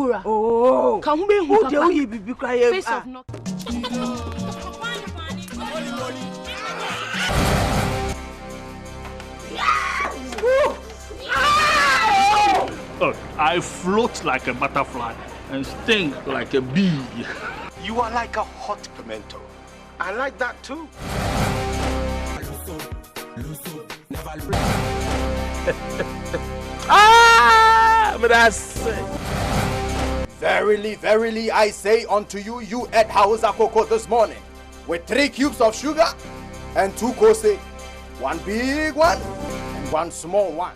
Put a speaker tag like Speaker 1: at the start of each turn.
Speaker 1: Okura.
Speaker 2: Oh.
Speaker 1: Can we
Speaker 2: who do you be crying?
Speaker 1: Face of no.
Speaker 3: Oh, I float like a butterfly and sting like a bee.
Speaker 4: You are like a hot pimento. I like that too.
Speaker 2: But that's
Speaker 5: Verily, verily, I say unto you, you ate Hausa cocoa this morning with 3 cubes of sugar and 2 kose, 1 big one and 1 small one.